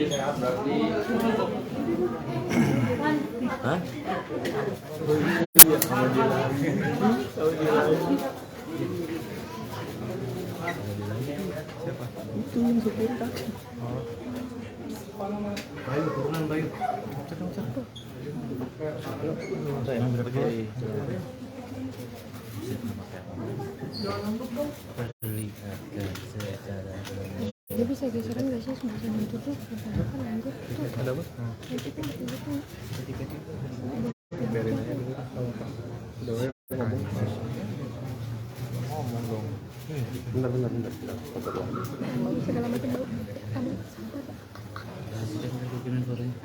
sehat berarti. Hah? Siapa? Itu yang supir tadi. Oh. Bayu, turunan Bayu. Cek. Saya berapa kali? Perlihatkan secara Dia bisa geseran nggak sih semacam itu tuh? Kan lanjut tuh. ada apa? Itu kan Biarin aja dulu. Udah ngomong. Ngomong dong. Bentar. segala macam bau. Kamu sampah. Sudah bikin suaranya.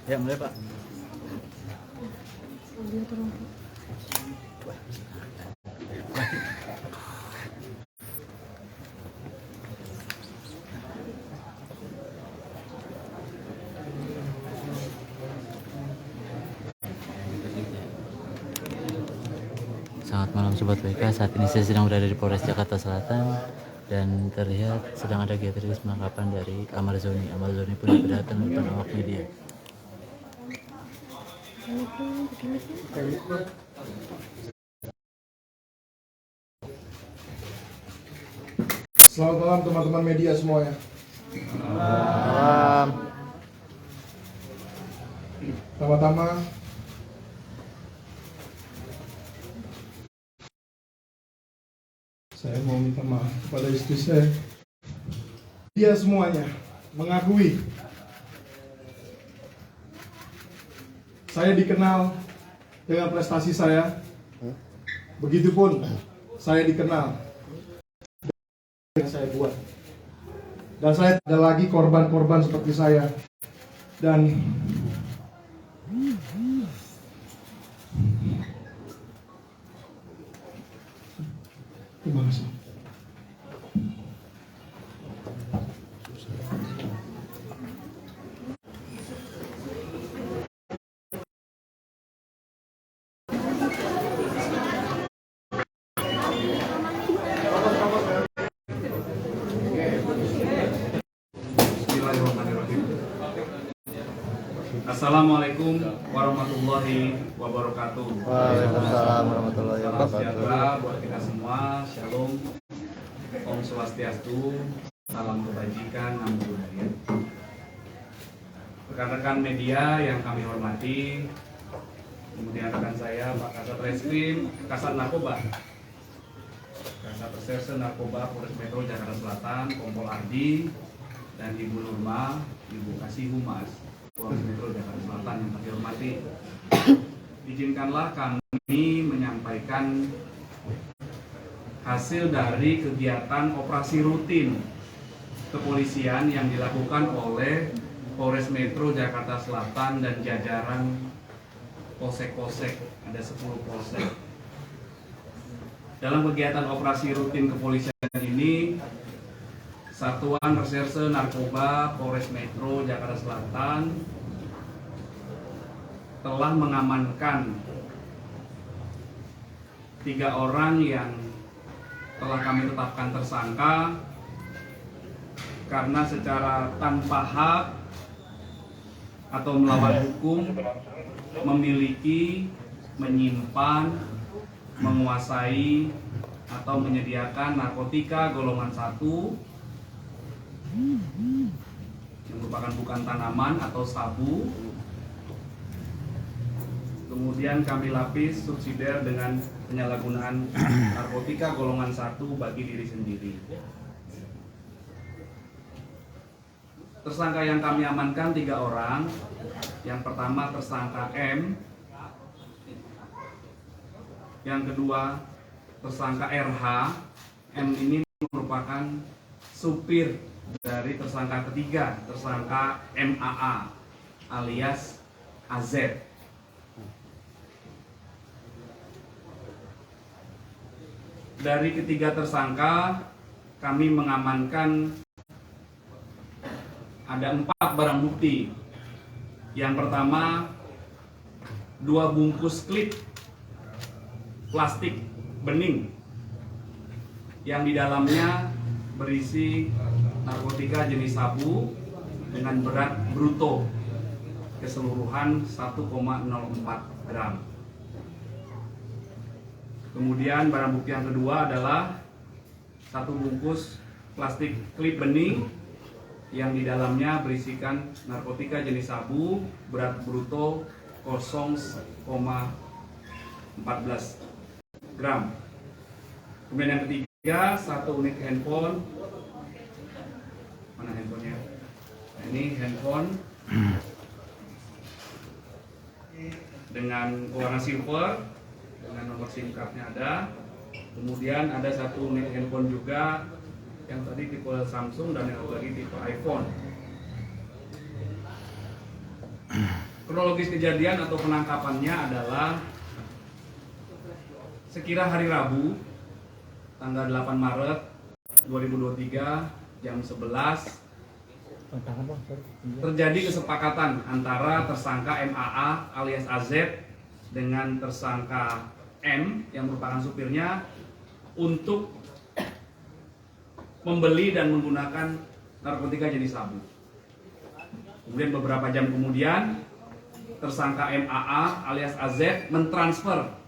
Ya mulai Pak. Dia turun. Selamat malam Sobat WK, saat ini saya sedang berada di Polres Jakarta Selatan dan terlihat sedang ada geoteris penangkapan dari Amarzoni. Amarzoni pun diperlihatkan di depan awak media. Selamat malam teman-teman media semuanya. Malam. Pertama-tama saya mau minta maaf kepada istri saya. Dia semuanya mengakui saya dikenal dengan prestasi saya. Begitupun saya dikenal yang saya buat. Dan saya ada lagi korban-korban seperti saya. Dan terima kasih. Assalamualaikum warahmatullahi wabarakatuh. Waalaikumsalam warahmatullahi Salam wabarakatuh. sejahtera buat kita semua. Shalom, Om Swastiastu, salam kebajikan, namo buddhaya. Rekan-rekan media yang kami hormati, kemudian rekan saya Pak Kasat Reskrim, Kasat Narkoba, Kasat Reserse Narkoba Polres Metro Jakarta Selatan, Kompol Ardi, dan Ibu Nurma, Ibu Kasih Humas Polres Metro Jakarta Selatan yang kami hormati. Izinkanlah kami menyampaikan hasil dari kegiatan operasi rutin kepolisian yang dilakukan oleh Polres Metro Jakarta Selatan dan jajaran polsek-polsek, ada 10 polsek. Dalam kegiatan operasi rutin kepolisian ini, Satuan Reserse Narkoba Polres Metro Jakarta Selatan telah mengamankan 3 orang yang telah kami tetapkan tersangka karena secara tanpa hak atau melawan hukum memiliki, menyimpan, menguasai atau menyediakan narkotika golongan 1 yang merupakan bukan tanaman atau sabu. Kemudian kami lapis subsidiar dengan penyalahgunaan narkotika golongan 1 bagi diri sendiri. Tersangka yang kami amankan 3 orang. Yang pertama tersangka M, yang kedua tersangka RH. M ini merupakan supir dari tersangka ketiga, tersangka MAA alias AZ. Dari ketiga tersangka kami mengamankan ada 4 barang bukti. Yang pertama 2 bungkus klip plastik bening yang di dalamnya berisi narkotika jenis sabu dengan berat bruto keseluruhan 1,04 gram. Kemudian barang bukti yang kedua adalah satu bungkus plastik klip bening yang di dalamnya berisikan narkotika jenis sabu berat bruto 0,14 gram. Kemudian yang ketiga, satu unit handphone. Mana handphonenya? Nah, ini handphone dengan warna silver, dengan nomor SIM cardnya ada. Kemudian ada satu unit handphone juga yang tadi tipe Samsung dan yang lagi tipe iPhone. Kronologis kejadian atau penangkapannya adalah sekira hari Rabu tanggal 8 Maret 2023 jam 11 terjadi kesepakatan antara tersangka MAA alias AZ dengan tersangka M yang merupakan supirnya untuk membeli dan menggunakan narkotika jenis sabu. Kemudian beberapa jam kemudian tersangka MAA alias AZ mentransfer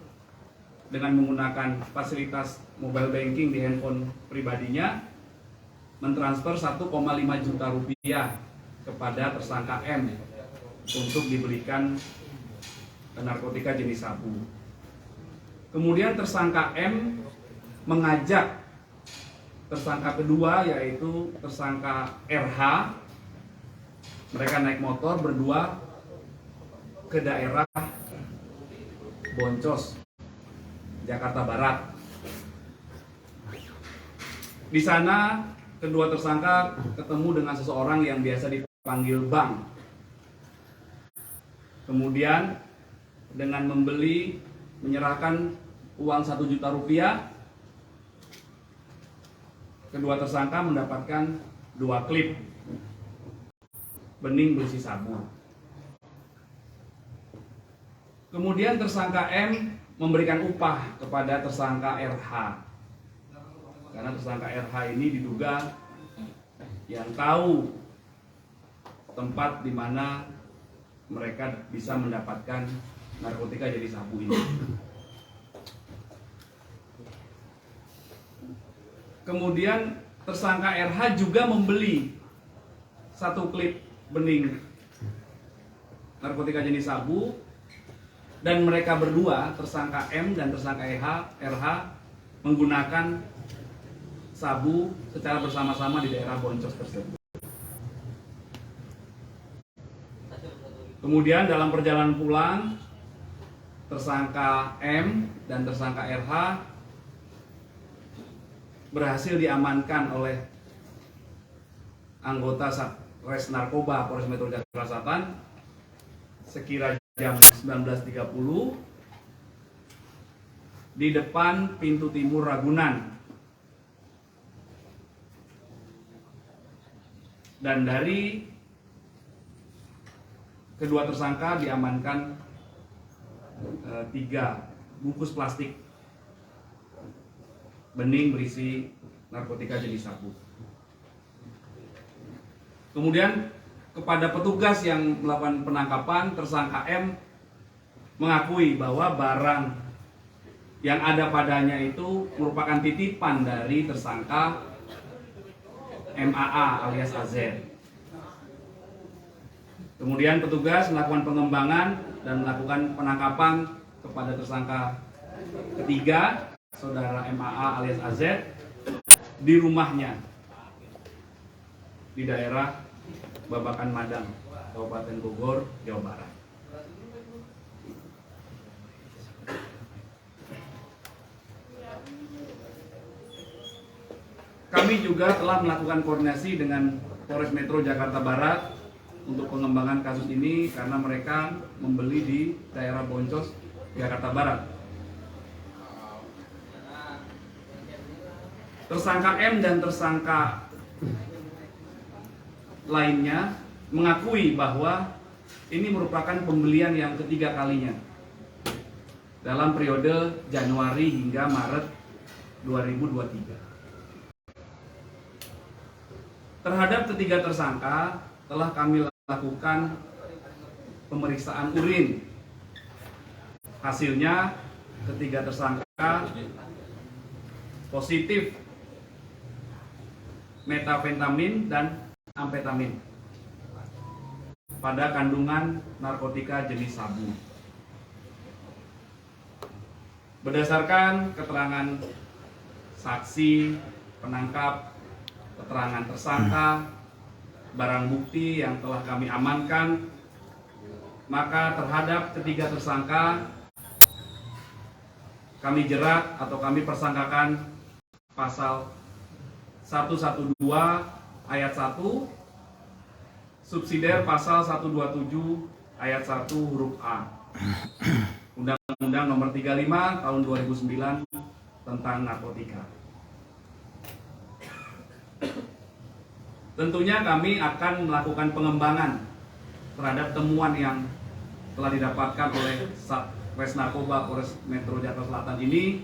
dengan menggunakan fasilitas mobile banking di handphone pribadinya, mentransfer 1,5 juta rupiah kepada tersangka M untuk dibelikan narkotika jenis sabu. Kemudian tersangka M mengajak tersangka kedua yaitu tersangka RH. Mereka naik motor berdua ke daerah Boncos, Jakarta Barat. Di sana kedua tersangka ketemu dengan seseorang yang biasa dipanggil Bang. Kemudian dengan menyerahkan uang 1 juta rupiah, kedua tersangka mendapatkan 2 klip bening berisi sabu. Kemudian tersangka M memberikan upah kepada tersangka RH. Karena tersangka RH ini diduga yang tahu tempat di mana mereka bisa mendapatkan narkotika jenis sabu ini. Kemudian tersangka RH juga membeli 1 klip bening narkotika jenis sabu, dan mereka berdua, tersangka M dan tersangka RH, menggunakan sabu secara bersama-sama di daerah Boncos tersebut. Kemudian dalam perjalanan pulang, tersangka M dan tersangka RH berhasil diamankan oleh anggota Satres Narkoba Polres Metro Jakarta Selatan sekira jam 19.30 di depan pintu timur Ragunan. Dan dari kedua tersangka diamankan 3 bungkus plastik bening berisi narkotika jenis sabu. Kemudian kepada petugas yang melakukan penangkapan, tersangka M mengakui bahwa barang yang ada padanya itu merupakan titipan dari tersangka MAA alias AZ. Kemudian petugas melakukan pengembangan dan melakukan penangkapan kepada tersangka ketiga, saudara MAA alias AZ, di rumahnya di daerah Babakan Madang, Kabupaten Bogor, Jawa Barat. Kami juga telah melakukan koordinasi dengan Polres Metro Jakarta Barat untuk pengembangan kasus ini karena mereka membeli di daerah Boncos, Jakarta Barat. Tersangka M dan tersangka lainnya mengakui bahwa ini merupakan pembelian yang ketiga kalinya. dalam periode Januari hingga Maret 2023. Terhadap ketiga tersangka telah kami lakukan pemeriksaan urin. Hasilnya ketiga tersangka positif metafentamin dan amfetamin pada kandungan narkotika jenis sabu. Berdasarkan keterangan saksi, penangkap, keterangan tersangka, barang bukti yang telah kami amankan, maka terhadap ketiga tersangka kami jerat atau kami persangkakan pasal 112 ayat 1, subsidiar pasal 127 ayat 1 huruf A Undang-Undang Nomor 35 Tahun 2009 tentang narkotika. Tentunya kami akan melakukan pengembangan terhadap temuan yang telah didapatkan oleh Satres Narkoba Polres Metro Jakarta Selatan ini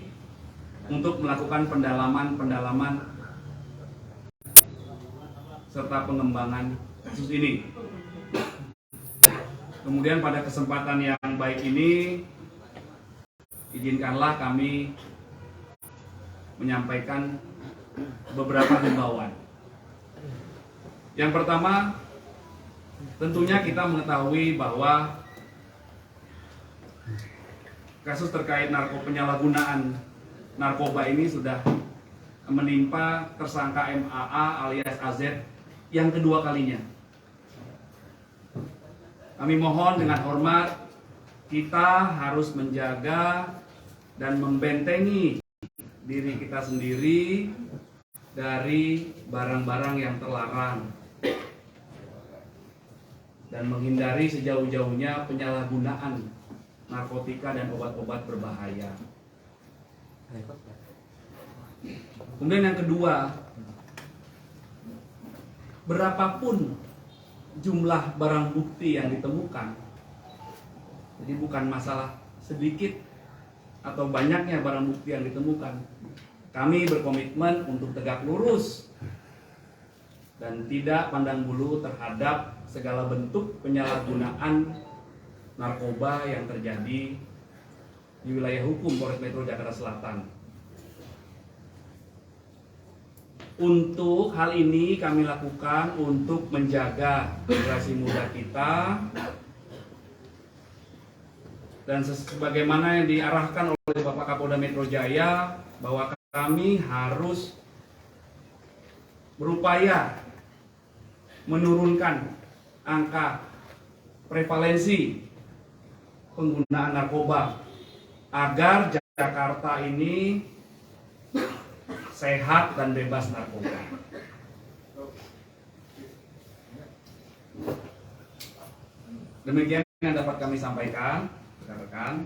untuk melakukan pendalaman serta pengembangan kasus ini. Kemudian pada kesempatan yang baik ini, izinkanlah kami menyampaikan beberapa himbauan. Yang pertama, tentunya kita mengetahui bahwa kasus terkait penyalahgunaan narkoba ini sudah menimpa tersangka MAA alias AZ yang kedua kalinya. Kami mohon dengan hormat, kita harus menjaga dan membentengi diri kita sendiri dari barang-barang yang terlarang dan menghindari sejauh-jauhnya penyalahgunaan narkotika dan obat-obat berbahaya. Kemudian yang kedua, berapapun jumlah barang bukti yang ditemukan, jadi bukan masalah sedikit atau banyaknya barang bukti yang ditemukan, kami berkomitmen untuk tegak lurus dan tidak pandang bulu terhadap segala bentuk penyalahgunaan narkoba yang terjadi di wilayah hukum Polres Metro Jakarta Selatan. Untuk hal ini kami lakukan untuk menjaga generasi muda kita dan sebagaimana yang diarahkan oleh Bapak Kapolda Metro Jaya bahwa kami harus berupaya menurunkan angka prevalensi penggunaan narkoba agar Jakarta ini sehat dan bebas narkoba. Demikian yang dapat kami sampaikan, rekan-rekan.